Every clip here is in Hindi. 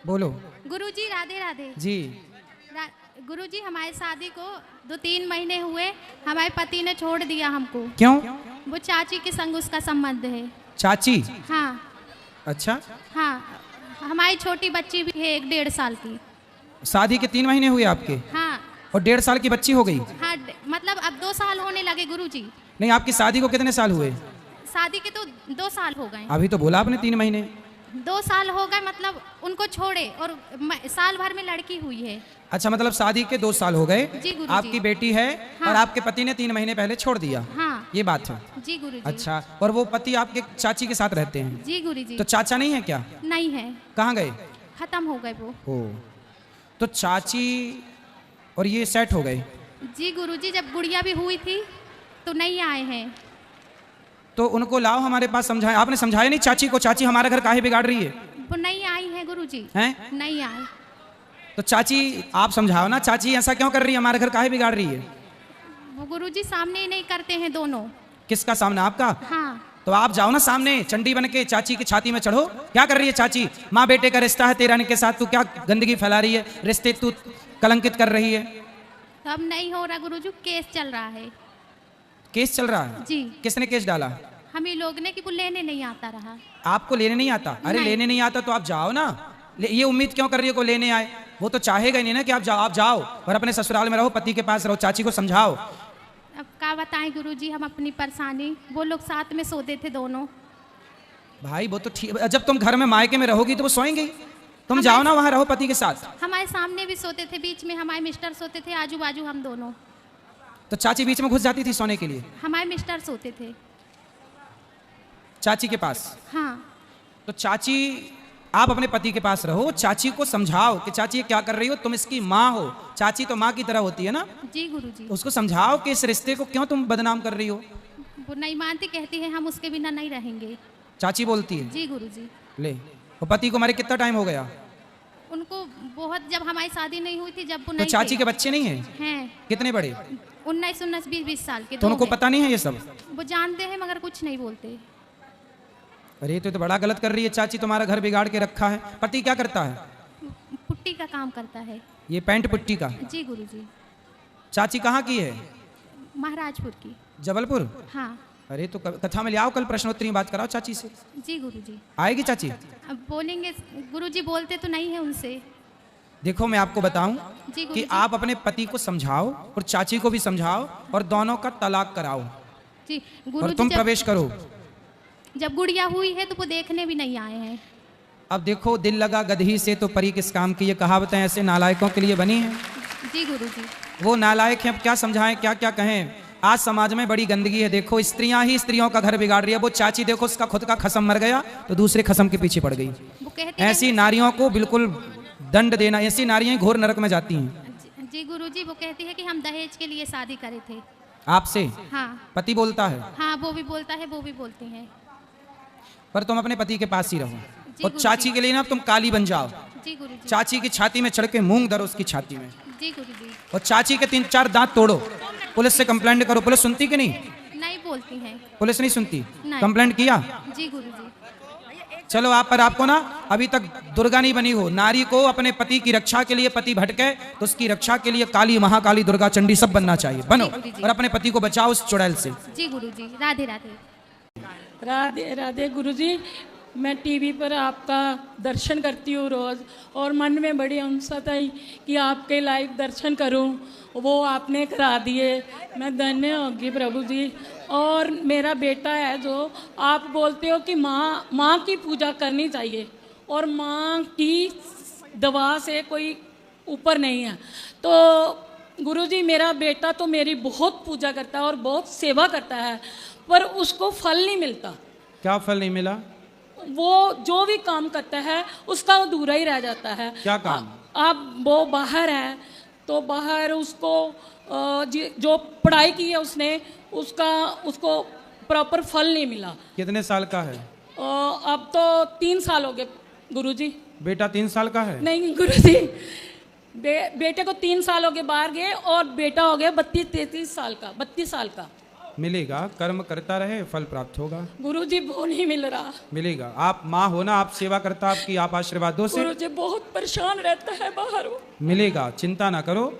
बोलो। गुरुजी राधे राधे जी। गुरुजी हमारी शादी को 2-3 महीने हुए, हमारे पति ने छोड़ दिया हमको। क्यों? वो चाची के संग उसका संबंध है। चाची? हाँ। अच्छा। हाँ, हमारी छोटी बच्ची भी है 1-1.5 साल की। शादी के 3 महीने हुए आपके? हाँ। और 1.5 साल की बच्ची हो गई? हाँ, मतलब अब 2 साल होने लगे गुरुजी। नहीं, आपकी शादी को कितने साल हुए? शादी के तो 2 साल हो गए। अभी तो बोला आपने 3 महीने। 2 साल हो गए, मतलब उनको छोड़े और साल भर में लड़की हुई है। अच्छा, मतलब शादी के 2 साल हो गए। जी गुरुजी। आपकी बेटी है। हाँ। और आपके पति ने 3 महीने पहले छोड़ दिया। हाँ। ये बात है। जी गुरुजी। अच्छा, और वो पति आपके चाची के साथ रहते हैं? जी गुरुजी। तो चाचा नहीं है क्या? नहीं है, कहाँ गए? खत्म हो गए वो। ओ, तो चाची और ये सेट हो गए? जी गुरुजी, जब गुड़िया भी हुई थी तो नहीं आए हैं। तो उनको लाओ हमारे पास, समझाएं। आपने समझाया नहीं चाची को? चाची हमारा घर काहे बिगाड़ रही है? वो नहीं आई है गुरुजी। हैं? नहीं आए। तो चाची आप समझाओ ना, चाची ऐसा क्यों कर रही है, हमारे घर काहे बिगाड़ रही है? वो गुरुजी सामने ही नहीं करते हैं दोनों। किसका सामना? आपका? हाँ। तो आप जाओ ना सामने, चंडी बन के चाची की छाती में चढ़ो। क्या कर रही है चाची? माँ बेटे का रिश्ता है तेरा के साथ, तू क्या गंदगी फैला रही है, रिश्ते तू कलंकित कर रही है। तो अब नहीं हो रहा गुरुजी, केस चल रहा है। केस चल रहा है? जी। किसने केस डाला? हम ही लोग ने कि वो लेने नहीं आता रहा। आपको लेने नहीं आता? अरे नहीं। लेने नहीं आता तो आप जाओ ना। ये उम्मीद क्यों कर रही है को लेने आए? वो तो चाहेगा ही नहीं ना कि आप जाओ और अपने ससुराल में रहो, पति के पास रहो। चाची को समझाओ। अब क्या बताएं गुरुजी हम अपनी परेशानी। वो लोग साथ में सोते थे दोनों। भाई वो तो ठीक, जब तुम घर में मायके में रहोगी तो वो सोएंगे। तुम जाओ ना वहां रहो पति के साथ। हमारे सामने भी सोते थे, बीच में हमारे मिस्टर सोते थे, आजू बाजू हम दोनों। तो चाची बीच में घुस जाती थी सोने के लिए? हमारे मिस्टर सोते थे चाची के पास? हाँ। तो चाची, आप अपने पति के पास रहो, चाची को समझाओ कि चाची ये क्या कर रही हो, तुम इसकी माँ हो। चाची तो माँ की तरह होती है ना? जी गुरुजी। उसको समझाओ कि इस रिश्ते को क्यों तुम बदनाम कर रही हो। वो नहीं मानती, कहती है हम उसके बिना नहीं रहेंगे। चाची बोलती है? जी गुरुजी। ले, और पति को हमारे कितना टाइम हो गया? उनको बहुत, जब हमारी शादी नहीं हुई थी, जब वो तो नहीं चाची थे। के बच्चे नहीं हैं? हैं। कितने बड़े? 19, 20 साल के। तो उनको पता नहीं है ये सब? वो जानते हैं मगर कुछ नहीं बोलते। अरे तो बड़ा गलत कर रही है चाची, तुम्हारा घर बिगाड़ के रखा है। पति क्या करता है? पुट्टी का काम करता है। ये पैंट पुट्टी का? जी गुरुजी। चाची कहाँ की है? महाराजपुर की। जबलपुर? हाँ। अरे तो कथा में ले आओ, कल प्रश्नोत्तरी में बात कराओ चाची से। जी गुरुजी। आएगी चाची? अब बोलेंगे गुरुजी, बोलते तो नहीं है उनसे। देखो मैं आपको बताऊं जी कि गुरुजी। आप अपने पति को समझाओ और चाची को भी समझाओ और दोनों का तलाक कराओ जी और गुरुजी। तुम प्रवेश करो। जब गुड़िया हुई है तो वो देखने भी नहीं आए हैं। अब देखो, दिल लगा गधी से तो परी किस काम की, ये कहावतें ऐसे नालायकों के लिए बनी हैं। जी गुरुजी। वो नालायक हैं, अब क्या समझाएं, क्या क्या कहें। आज समाज में बड़ी गंदगी है। देखो स्त्रियां ही स्त्रियों का घर बिगाड़ रही है। वो चाची देखो, उसका खुद का खसम मर गया तो दूसरे खसम के पीछे पड़ गई। वो कहती ऐसी नारियों को बिल्कुल दंड देना। ऐसी नारियां घोर नरक में जाती हैं। जी गुरुजी, वो कहती है कि हम दहेज के लिए शादी करे थे आपसे? हाँ। पति बोलता है? हाँ, वो भी बोलता है, वो भी बोलते हैं। पर तुम अपने पति के पास ही रहो और गुरुजी। चाची के लिए ना तुम काली बन जाओ। जी गुरुजी। चाची की छाती में चढ़ के मूंग धरो उसकी छाती में, जी गुरुजी। और चाची के 3-4 दांत तोड़ो। पुलिस से कंप्लेंट करो। पुलिस सुनती कि नहीं? नहीं बोलती हैं। पुलिस नहीं सुनती? नहीं। कंप्लेंट किया? जी गुरुजी। चलो आप, पर आपको ना अभी तक दुर्गा नहीं बनी हो। नारी को अपने पति की रक्षा के लिए, पति भटके तो उसकी रक्षा के लिए काली, महाकाली, दुर्गा, चंडी सब बनना चाहिए। बनो और अपने पति को बचाओ उस चुड़ैल से। जी गुरुजी। राधे राधे। राधे राधे गुरुजी। मैं टीवी पर आपका दर्शन करती हूँ रोज़, और मन में बड़ी अंशता है कि आपके लाइव दर्शन करूँ, वो आपने करा दिए। मैं धन्य होगी प्रभु जी। और मेरा बेटा है, जो आप बोलते हो कि माँ की पूजा करनी चाहिए और माँ की दवा से कोई ऊपर नहीं है, तो गुरुजी मेरा बेटा तो मेरी बहुत पूजा करता है और बहुत सेवा करता है, पर उसको फल नहीं मिलता। क्या फल नहीं मिला? वो जो भी काम करता है उसका अधूरा ही रह जाता है। क्या काम? अब वो बाहर है तो बाहर उसको जो पढ़ाई की है उसने, उसको प्रॉपर फल नहीं मिला। कितने साल का है? अब तो 3 साल हो गए गुरुजी। बेटा 3 साल का है? नहीं गुरुजी, बेटे को 3 साल हो गए बाहर गए, और बेटा हो गया 32-33 साल का, 32 साल का। मिलेगा, कर्म करता रहे फल प्राप्त होगा। गुरुजी वो नहीं मिल रहा। मिलेगा। आप माँ हो ना, आप सेवा करता, आपकी आप आशीर्वादों से गुरुजी बहुत परेशान रहता है बाहर वो। मिलेगा, चिंता ना करो।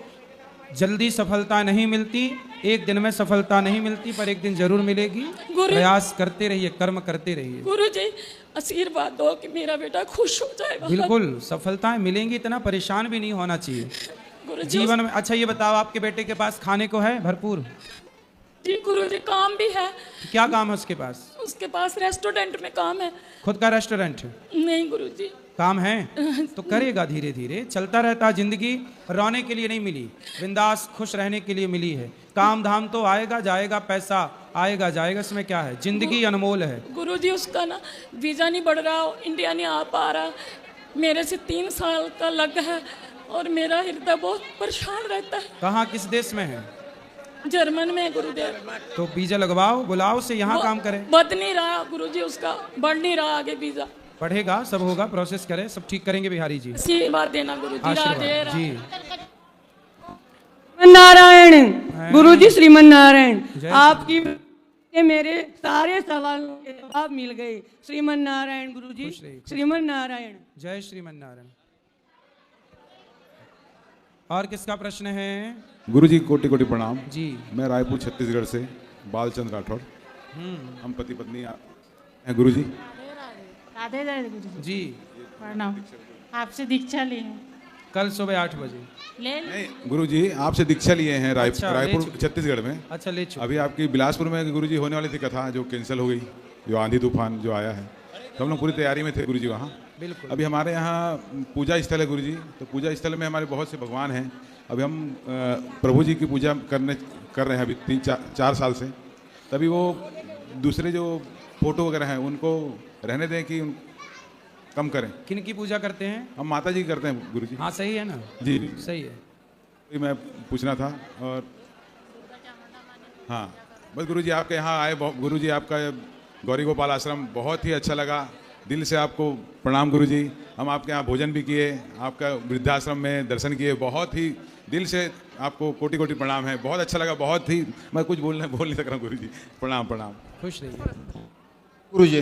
जल्दी सफलता नहीं मिलती, एक दिन में सफलता नहीं मिलती, पर एक दिन जरूर मिलेगी। प्रयास करते रहिए, कर्म करते रहिए। गुरुजी आशीर्वाद दो कि मेरा बेटा खुश हो जाए। बिल्कुल सफलताएं मिलेंगी, इतना परेशान भी नहीं होना चाहिए जीवन में। अच्छा ये बताओ, आपके बेटे के पास खाने को है भरपूर? जी गुरुजी काम भी है। क्या काम है उसके पास? उसके पास रेस्टोरेंट में काम है। खुद का रेस्टोरेंट? नहीं गुरुजी। काम है तो करेगा, धीरे धीरे चलता रहता। जिंदगी रोने के लिए नहीं मिली, बिंदास खुश रहने के लिए मिली है। काम धाम तो आएगा जाएगा, पैसा आएगा जाएगा, इसमें क्या है, जिंदगी अनमोल है। गुरुजी उसका ना वीजा नहीं बढ़ रहा, इंडिया नहीं आ पा रहा। मेरे से 3 साल का लग है और मेरा हृदय बहुत परेशान रहता है। कहाँ, किस देश में है? जर्मन में गुरुदेव। तो वीजा लगवाओ, बुलाओ से यहाँ काम करे। बद नहीं रहा गुरुजी, उसका बढ़ नहीं रहा आगे वीजा। पढ़ेगा, सब होगा, प्रोसेस करे, सब ठीक करेंगे बिहारी जी। आशीर्वाद देना गुरुजी। आशीर्वाद जी। नारायण गुरुजी, श्रीमन नारायण, आपकी मेरे सारे सवालों के जवाब मिल गए। श्रीमन नारायण गुरुजी, श्रीमन नारायण। जय श्रीमन नारायण। और किसका प्रश्न है? गुरुजी कोटि कोटि प्रणाम जी। मैं रायपुर छत्तीसगढ़ से बालचंद राठौर। हम पति पत्नी हैं गुरुजी। राधे राधे गुरुजी। जी प्रणाम। आपसे दीक्षा ली है कल सुबह 8 बजे। ले नहीं गुरुजी, आपसे दीक्षा लिए हैं अच्छा, रायपुर छत्तीसगढ़ में। अच्छा ले चुके। अभी आपकी बिलासपुर में गुरुजी होने वाली थी कथा, जो कैंसिल हो गई, जो आंधी तूफान जो आया है, तो हम लोग पूरी तैयारी में थे गुरुजी वहाँ। बिल्कुल। अभी हमारे यहाँ पूजा स्थल है गुरुजी, तो पूजा स्थल में हमारे बहुत से भगवान हैं। अभी हम प्रभु जी की पूजा कर रहे हैं अभी 3-4 साल से। तभी वो दूसरे जो फोटो वगैरह हैं उनको रहने दें कि कम करें। किन की पूजा करते हैं? हम माता जी करते हैं गुरुजी। हाँ सही है ना? जी सही है। तो मैं पूछना था। और हाँ बस गुरुजी आपके यहाँ आए, गुरुजी आपका गौरी गोपाल आश्रम बहुत ही अच्छा लगा, दिल से आपको प्रणाम गुरुजी। हम आपके यहाँ भोजन भी किए, आपका वृद्धाश्रम में दर्शन किए, बहुत ही दिल से आपको कोटि कोटि प्रणाम है। बहुत अच्छा लगा, बहुत ही, मैं कुछ बोल नहीं सक रहा हूँ गुरुजी। प्रणाम प्रणाम। खुश रहिए गुरुजी,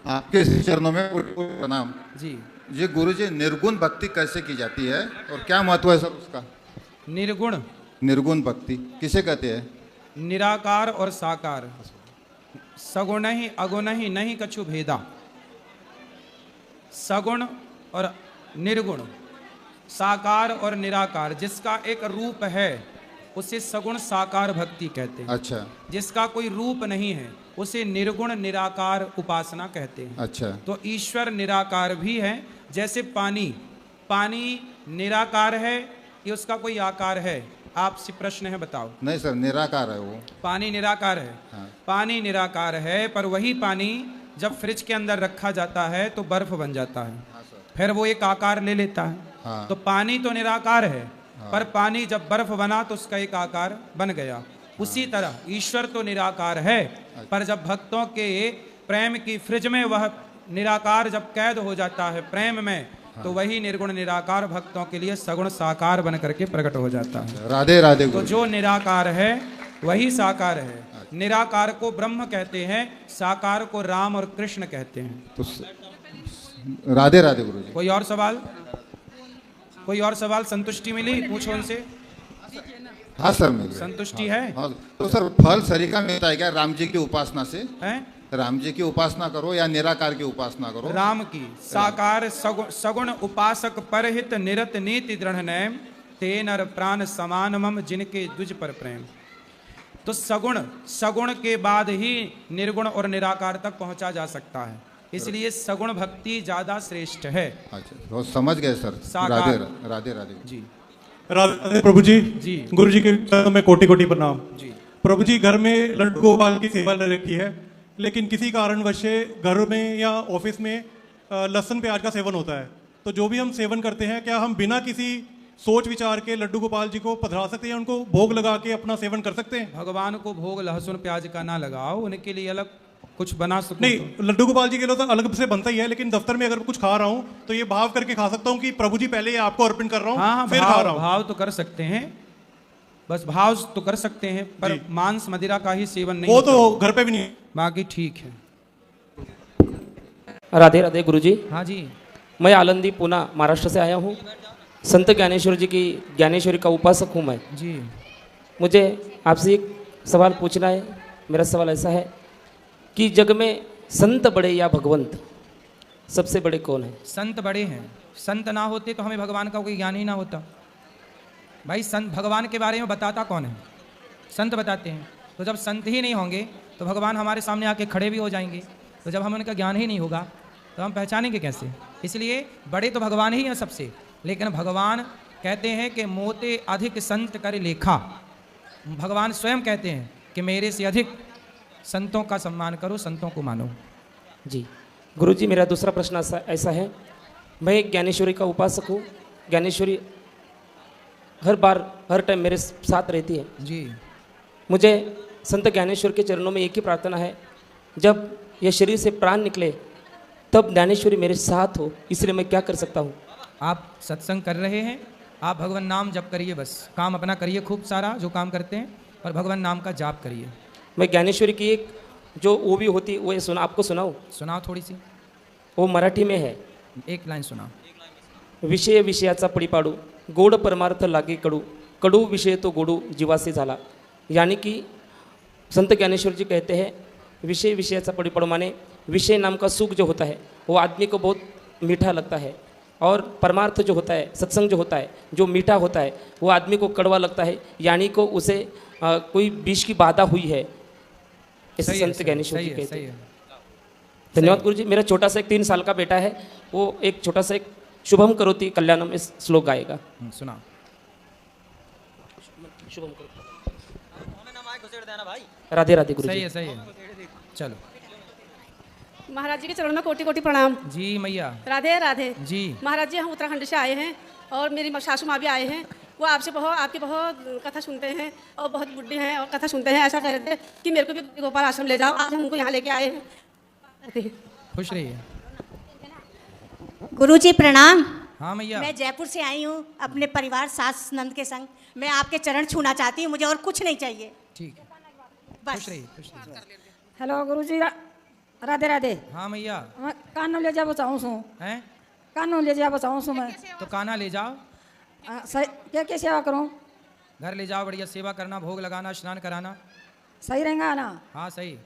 आपके चरणों में प्रणाम जी। जी गुरुजी, निर्गुण भक्ति कैसे की जाती है और क्या महत्व है सर उसका? निर्गुण, निर्गुण भक्ति किसे कहते हैं? निराकार और साकार, सगुण ही अगुण ही नहीं कछु भेदा। सगुण और निर्गुण, साकार और निराकार, जिसका एक रूप है उसे सगुण साकार भक्ति कहते हैं। अच्छा। जिसका कोई रूप नहीं है उसे निर्गुण निराकार उपासना कहते हैं। अच्छा। तो ईश्वर निराकार भी है। जैसे पानी निराकार है कि उसका कोई आकार है? आपसे प्रश्न है, बताओ। नहीं सर, निराकार है वो। पानी निराकार है। हाँ। पानी निराकार है, पर वही पानी जब फ्रिज के अंदर रखा जाता है तो बर्फ बन जाता है। हाँ सर। फिर वो एक आकार ले लेता है। हाँ। तो पानी तो निराकार है। हाँ। पर पानी जब बर्फ बना तो उसका एक आकार बन गया। हाँ। उसी तरह ईश्वर तो निराकार है, पर जब भक्तों के प्रेम की फ्रिज में वह निराकार जब कैद हो जाता है प्रेम में, हाँ। तो वही निर्गुण निराकार भक्तों के लिए सगुण साकार बन करके प्रकट हो जाता है। राधे राधे। तो जो निराकार है वही साकार है। निराकार को ब्रह्म कहते हैं, साकार को राम और कृष्ण कहते हैं। तो राधे राधे गुरुजी। कोई और सवाल? कोई और सवाल? संतुष्टि मिली? पूछो उनसे। हाँ सर, मिल गया। संतुष्टि है? हाँ। तो सर फल सरीका मिलता है क्या राम जी की उपासना से? हैं? राम जी की उपासना करो या निराकार की उपासना करो? राम की। साकार सगुण उपासक परहित निरत नीति दृढ़ नैम, ते नर प्राण समान मम जिनके दुज पर प्रेम। तो सगुण के बाद ही निर्गुण और निराकार तक पहुंचा जा सकता है, इसलिए सगुण भक्ति ज्यादा श्रेष्ठ है। अच्छा, तो समझ गए सर। राधे राधे राधे जी। राधे प्रभु जी। जी। गुरु जी के चरणों में कोटि कोटि प्रणाम। जी। प्रभु जी, घर में लड्डू गोपाल की सेवा ले रखी है, लेकिन किसी कारणवश घर में या ऑफिस में लहसुन प्याज का सेवन होता है। तो जो भी हम सेवन करते हैं, क्या हम बिना किसी सोच विचार के लड्डू गोपाल जी को पधरा सकते हैं, उनको भोग लगा के अपना सेवन कर सकते हैं? भगवान को भोग लहसुन प्याज का ना लगाओ, उनके लिए अलग कुछ बना सकते? नहीं, लड्डू गोपाल जी के लिए तो अलग से बनता ही है, लेकिन दफ्तर में अगर कुछ खा रहा हूँ तो ये भाव करके खा सकता हूँ कि प्रभु जी पहले ये आपको अर्पण कर रहा हूँ, हाँ, फिर खा रहा हूँ। भाव तो कर सकते हैं, बस भाव तो कर सकते हैं पर जी। मांस मदिरा का ही सेवन नहीं वो होता। तो घर पे भी नहीं। बाकी ठीक है। राधे राधे गुरुजी। हाँ जी। मैं आलंदी पूना महाराष्ट्र से आया हूँ। संत ज्ञानेश्वर जी की ज्ञानेश्वरी का उपासक हूँ मैं। जी। मुझे आपसे एक सवाल पूछना है। मेरा सवाल ऐसा है कि जग में संत बड़े या भगवंत, सबसे बड़े कौन है? संत बड़े हैं। संत ना होते तो हमें भगवान का कोई ज्ञान ही ना होता। भाई संत भगवान के बारे में बताता कौन है? संत बताते हैं। तो जब संत ही नहीं होंगे तो भगवान हमारे सामने आके खड़े भी हो जाएंगे। तो जब हमें उनका ज्ञान ही नहीं होगा तो हम पहचानेंगे कैसे? इसलिए बड़े तो भगवान ही हैं सबसे, लेकिन भगवान कहते हैं कि मोते अधिक संत कर लेखा। भगवान स्वयं कहते हैं कि मेरे से अधिक संतों का सम्मान करो, संतों को मानो। जी गुरुजी, मेरा दूसरा प्रश्न ऐसा है, मैं एक ज्ञानेश्वरी का उपासक हूँ। ज्ञानेश्वरी हर बार हर टाइम मेरे साथ रहती है। जी। मुझे संत ज्ञानेश्वर के चरणों में एक ही प्रार्थना है, जब यह शरीर से प्राण निकले तब ज्ञानेश्वरी मेरे साथ हो, इसलिए मैं क्या कर सकता हूँ? आप सत्संग कर रहे हैं, आप भगवान नाम जप करिए, बस काम अपना करिए खूब सारा जो काम करते हैं, और भगवान नाम का जाप करिए। मैं ज्ञानेश्वरी की एक जो वो भी होती है वो आपको सुनाऊँ? सुनाओ थोड़ी सी। वो मराठी में है। एक लाइन सुनाओ। विषय विषयाचा पडीपाडू, गोड परमार्थ लागे कडू, कडू विषय तो गोडू जीवासी झाला। यानी कि संत ज्ञानेश्वर जी कहते हैं विषय विषयाचा पड़ीपड़ो माने विषय नाम का सुख जो होता है वो आदमी को बहुत मीठा लगता है, और परमार्थ जो होता है, सत्संग जो होता है, जो मीठा होता है वो आदमी को कड़वा लगता है, यानी को उसे कोई विष की बाधा हुई है, ऐसे संत ज्ञानेश्वर जी कहते हैं। धन्यवाद गुरु जी। मेरा छोटा सा एक 3 साल का बेटा है, वो एक छोटा सा एक शुभम करोति कल्याणम इस श्लोक गाएगा। सुना। शुभम करोति। राधे राधे गुरु सही जी। है, सही है। चलो। महाराज जी के चरणों में कोटि कोटि प्रणाम। जी मैया। राधे राधे जी। महाराज जी, हम उत्तराखंड से आए हैं और मेरी सासू माँ भी आए हैं। वो आपकी बहुत कथा सुनते हैं और बहुत बुढ़ी हैं और कथा सुनते हैं। ऐसा कह रहे थे कि मेरे को भी गोपाल आश्रम ले जाओ। आज हम उनको यहाँ लेके आए हैं। खुश रहिए। गुरुजी प्रणाम। हाँ मैया। मैं जयपुर से आई हूँ अपने परिवार सास नंद के संग। मैं आपके चरण छूना चाहती हूँ, मुझे और कुछ नहीं चाहिए। ठीक है, बस। खुश रहिए, खुश रहिए। हेलो गुरुजी, राधे राधे। हाँ मैया। मैं कानों ले जा बचाऊँ सू। हैं? कानों ले जा बचाऊँ सू मैं। तो कान्हा ले जाओ। क्या क्या सेवा करूँ? घर ले जाओ, बढ़िया सेवा करना, भोग लगाना, स्नान कराना। सही रहेगा ना? हाँ सही।